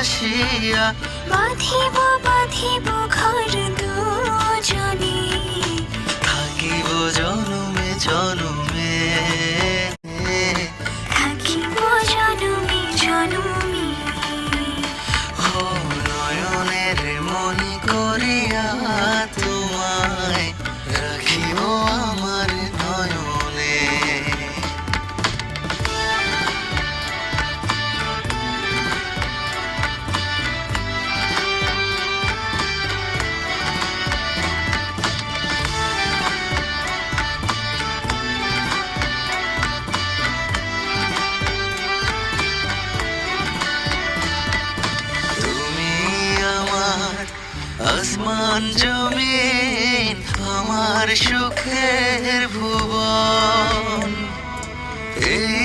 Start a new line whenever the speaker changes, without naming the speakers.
ভাসিয়া
বাঁধিব বাঁধিব ঘর দুজনে,
থাকিব জনমে জনমে,
থাকিব জনমে জনমে।
ও নয়নের মনি করিয়া তোমায় রাখিব আমার নয়নে। আসমান জমিন আমার সুখের ভুবন, এই